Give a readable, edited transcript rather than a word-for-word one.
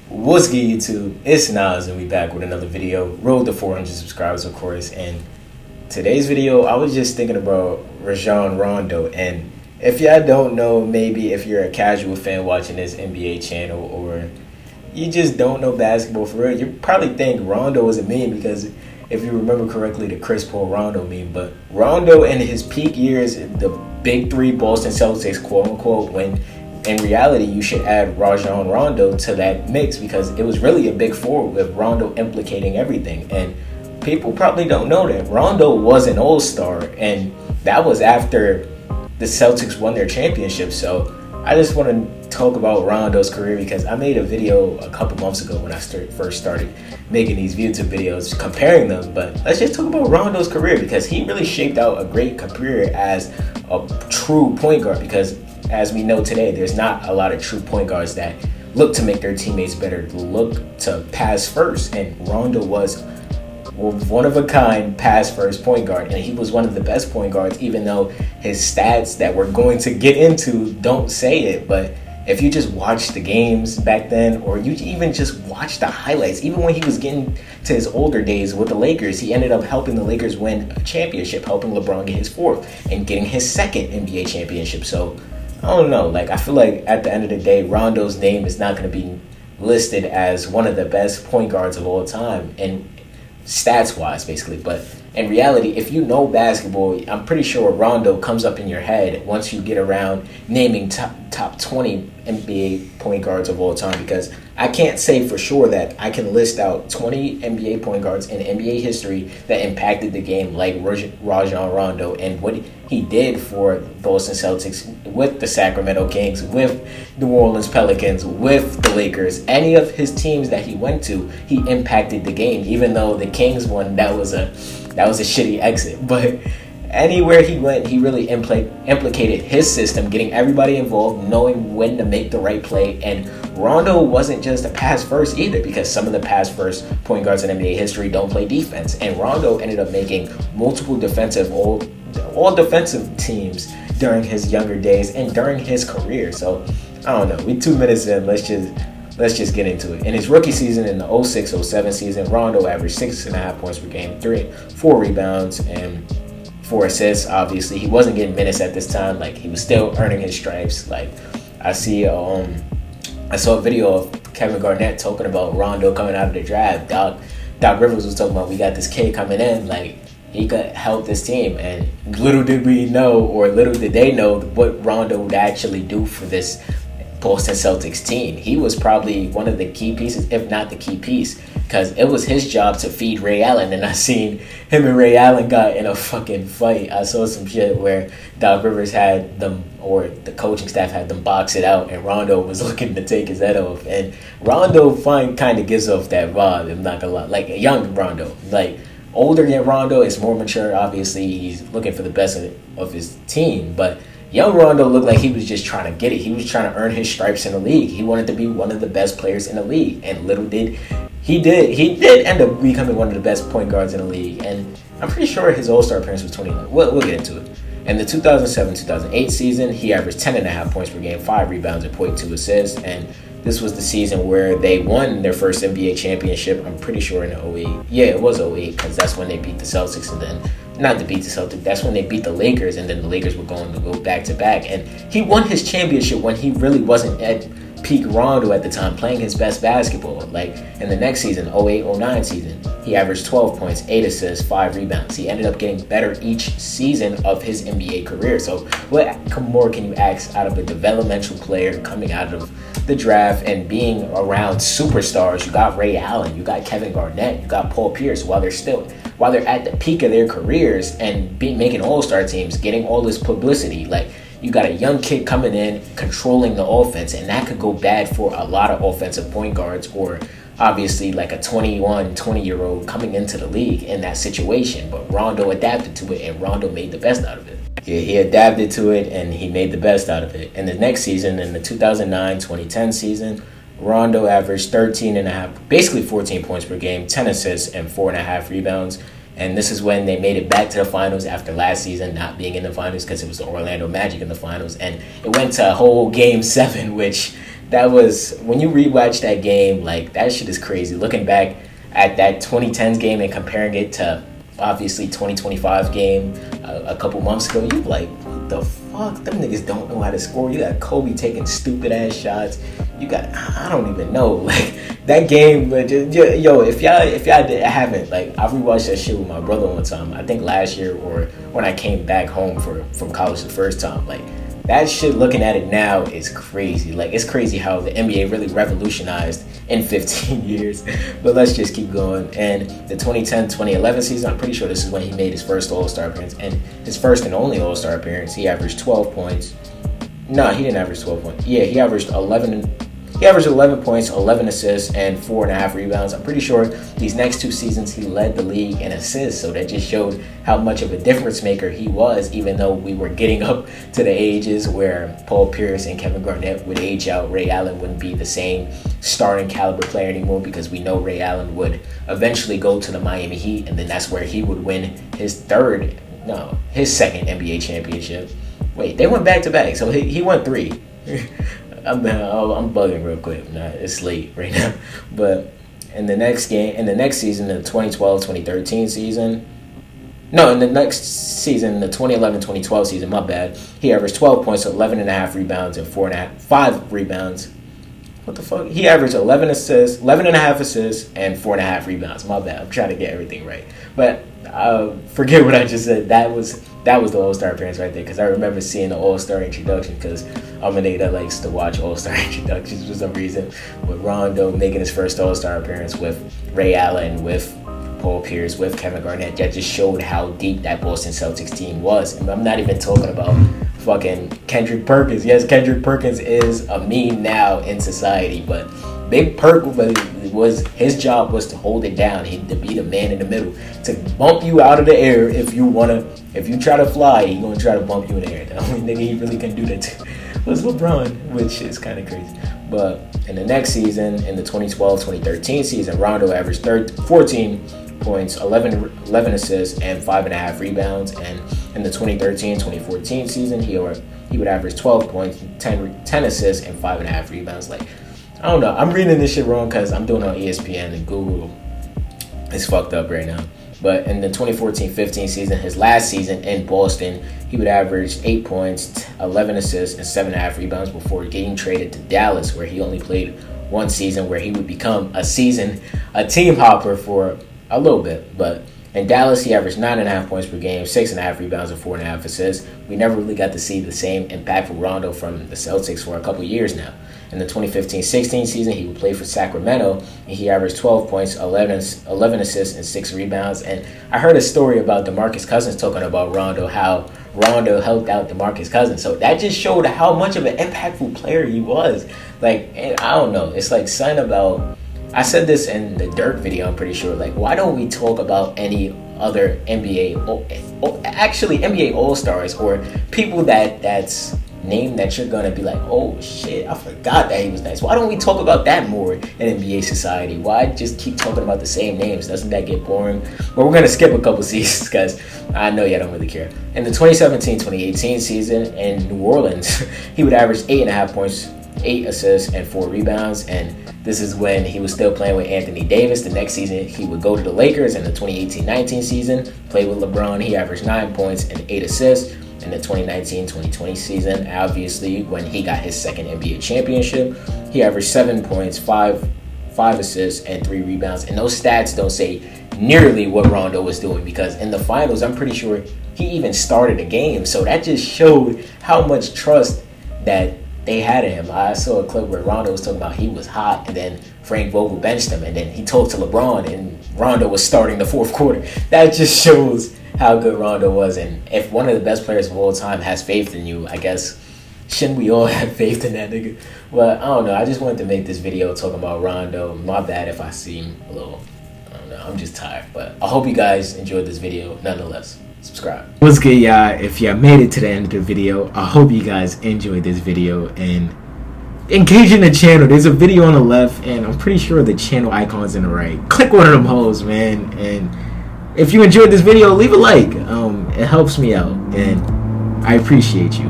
What's good, YouTube? It's Nas, and we back with another video. Road to 400 subscribers, of course. And today's video, I was just thinking about Rajon Rondo. And if y'all don't know, maybe if you're a casual fan watching this NBA channel, or you just don't know basketball for real, you probably think Rondo was a meme because if you remember correctly, the Chris Paul Rondo meme. But Rondo in his peak years, the big three Boston Celtics, quote unquote, when in reality, you should add Rajon Rondo to that mix because it was really a big four with Rondo implicating everything. And people probably don't know that Rondo was an all-star, and that was after the Celtics won their championship. So I just want to talk about Rondo's career because I made a video a couple months ago when I first started making these YouTube videos comparing them. But let's just talk about Rondo's career because he really shaped out a great career as a true point guard, because as we know today, there's not a lot of true point guards that look to make their teammates better, look to pass first. And Rondo was one of a kind pass first point guard, and he was one of the best point guards, even though his stats that we're going to get into don't say it. But if you just watch the games back then, or you even just watch the highlights, even when he was getting to his older days with the Lakers, he ended up helping the Lakers win a championship, helping LeBron get his fourth and getting his second NBA championship. So I don't know, I feel like at the end of the day, Rondo's name is not going to be listed as one of the best point guards of all time, and stats-wise, basically. But in reality, if you know basketball, I'm pretty sure Rondo comes up in your head once you get around naming top 20 NBA point guards of all time, because I can't say for sure that I can list out 20 NBA point guards in NBA history that impacted the game like Rajon Rondo and what he did for Boston Celtics, with the Sacramento Kings, with New Orleans Pelicans, with the Lakers. Any of his teams that he went to, he impacted the game. Even though the Kings won, that was a shitty exit. But anywhere he went, he really implicated his system, getting everybody involved, knowing when to make the right play. And Rondo wasn't just a pass first either, because some of the pass first point guards in NBA history don't play defense. And Rondo ended up making multiple all defensive teams during his younger days and during his career. So I don't know. We 2 minutes in. Let's just get into it. In his rookie season, in the 06-07 season, Rondo averaged 6.5 points per game, 4 rebounds, and 4 assists. Obviously, he wasn't getting minutes at this time. He was still earning his stripes. I saw a video of Kevin Garnett talking about Rondo coming out of the draft. Doc Rivers was talking about, we got this kid coming in, he could help this team. And little did we know, or little did they know, what Rondo would actually do for this Boston Celtics team. He was probably one of the key pieces, if not the key piece, because it was his job to feed Ray Allen. And I seen him and Ray Allen got in a fucking fight. I saw some shit where Doc Rivers had them, or the coaching staff had them box it out, and Rondo was looking to take his head off. And Rondo kind of gives off that vibe, I'm not gonna lie. A young Rondo. Older than Rondo is more mature. Obviously, he's looking for the best of his team, but young Rondo looked like he was just trying to get it. He was trying to earn his stripes in the league. He wanted to be one of the best players in the league. And little did he did end up becoming one of the best point guards in the league. And I'm pretty sure his All-Star appearance was 29. We'll get into it. In the 2007-2008 season, he averaged 10.5 points per game, 5 rebounds, and 0.2 assists. And this was the season where they won their first NBA championship. I'm pretty sure in 08. Yeah, it was 08, because that's when they beat the Celtics, and then not to beat the Celtics, that's when they beat the Lakers, and then the Lakers were going to go back to back. And he won his championship when he really wasn't at peak Rondo at the time, playing his best basketball. In the next season, 08-09 season, he averaged 12 points, 8 assists, 5 rebounds. He ended up getting better each season of his NBA career. So what more can you ask out of a developmental player coming out of the draft and being around superstars? You got Ray Allen, you got Kevin Garnett, you got Paul Pierce, while they're at the peak of their careers and making all-star teams, getting all this publicity. You got a young kid coming in, controlling the offense, and that could go bad for a lot of offensive point guards, or obviously a 20-year-old coming into the league in that situation. But Rondo adapted to it, and Rondo made the best out of it. Yeah, he adapted to it, and he made the best out of it. In the next season, in the 2009-2010 season, Rondo averaged basically 14 points per game, 10 assists, and 4.5 rebounds. And this is when they made it back to the finals after last season not being in the finals, because it was the Orlando Magic in the finals. And it went to a whole Game 7, which that was when you rewatch that game. Like that shit is crazy. Looking back at that 2010s game and comparing it to obviously 2025 game a couple months ago, you like, what the fuck? Them niggas don't know how to score. You got Kobe taking stupid ass shots. You got, I don't even know, like that game. But yo, if y'all haven't, like, I rewatched that shit with my brother one time. I think last year or when I came back home from college the first time. Like that shit, looking at it now is crazy. Like it's crazy how the NBA really revolutionized in 15 years. But let's just keep going. And the 2010-2011 season, I'm pretty sure this is when he made his first All-Star appearance and his first and only All-Star appearance. He averaged 12 points. No, he didn't average 12 points. Yeah, he averaged 11 points, 11 assists, and 4.5 rebounds. I'm pretty sure these next two seasons he led the league in assists, so that just showed how much of a difference maker he was, even though we were getting up to the ages where Paul Pierce and Kevin Garnett would age out. Ray Allen wouldn't be the same starting caliber player anymore because we know Ray Allen would eventually go to the Miami Heat, and then that's where he would win his second NBA championship. Wait, they went back-to-back, so he won 3. I'm bugging real quick. Nah, it's late right now. But in the next season, the 2012-2013 season, in the next season, the 2011-2012 season, my bad, he averaged 12 points, 11.5 rebounds, and 5 rebounds. What the fuck? He averaged 11.5 assists, and 4.5 rebounds. My bad. I'm trying to get everything right. But forget what I just said. That was the All-Star appearance right there, because I remember seeing the All-Star introduction, because I'm a nigga that likes to watch All-Star introductions for some reason, with Rondo making his first All-Star appearance, with Ray Allen, with Paul Pierce, with Kevin Garnett. That just showed how deep that Boston Celtics team was. And I'm not even talking about fucking Kendrick Perkins. Yes, Kendrick Perkins is a meme now in society, but Big Perk his job was to hold it down. To be the man in the middle, to bump you out of the air if you try to fly, he's gonna try to bump you in the air. The only nigga he really can do that to was LeBron, which is kind of crazy. But in the next season, in the 2012-2013 season, Rondo averaged 14 points, 11 assists, and 5.5 rebounds. And in the 2013-2014 season, he would average 12 points, 10 assists, and 5.5 rebounds. Like, I don't know. I'm reading this shit wrong because I'm doing it on ESPN and Google. It's fucked up right now. But in the 2014-15 season, his last season in Boston, he would average 8 points, 11 assists, and 7.5 rebounds before getting traded to Dallas, where he only played one season, where he would become a team hopper for a little bit. But in Dallas, he averaged 9.5 points per game, 6.5 rebounds, and 4.5 assists. We never really got to see the same impactful Rondo from the Celtics for a couple years now. In the 2015-16 season, he would play for Sacramento, and he averaged 12 points, 11 assists, and 6 rebounds. And I heard a story about DeMarcus Cousins talking about Rondo, how Rondo helped out DeMarcus Cousins. So that just showed how much of an impactful player he was. Like, and I don't know. It's like something about, I said this in the Dirk video, I'm pretty sure. Like, why don't we talk about any other NBA All-Stars or people that's name that you're gonna be like, oh shit, I forgot that he was nice. Why don't we talk about that more in NBA society? Why just keep talking about the same names? Doesn't that get boring? But we're gonna skip a couple seasons because I know y'all don't really care. In the 2017-2018 season in New Orleans, he would average 8.5 points, 8 assists, and 4 rebounds. And this is when he was still playing with Anthony Davis. The next season, he would go to the Lakers. In the 2018-19 season, play with LeBron. He averaged 9 points and 8 assists. In the 2019-2020 season, obviously, when he got his second NBA championship, he averaged 7 points, 5 assists, and 3 rebounds. And those stats don't say nearly what Rondo was doing, because in the finals, I'm pretty sure he even started a game. So that just showed how much trust that they had in him. I saw a clip where Rondo was talking about he was hot, and then Frank Vogel benched him, and then he talked to LeBron, and Rondo was starting the fourth quarter. That just shows how good Rondo was. And if one of the best players of all time has faith in you, I guess, shouldn't we all have faith in that nigga? Well, I don't know. I just wanted to make this video talking about Rondo. My bad if I seem a little, I don't know, I'm just tired. But I hope you guys enjoyed this video nonetheless. Subscribe. What's good, y'all? If y'all made it to the end of the video, I hope you guys enjoyed this video and engage in the channel. There's a video on the left, and I'm pretty sure the channel icon's in the right. Click one of them hoes, man. And if you enjoyed this video, leave a like. It helps me out, and I appreciate you.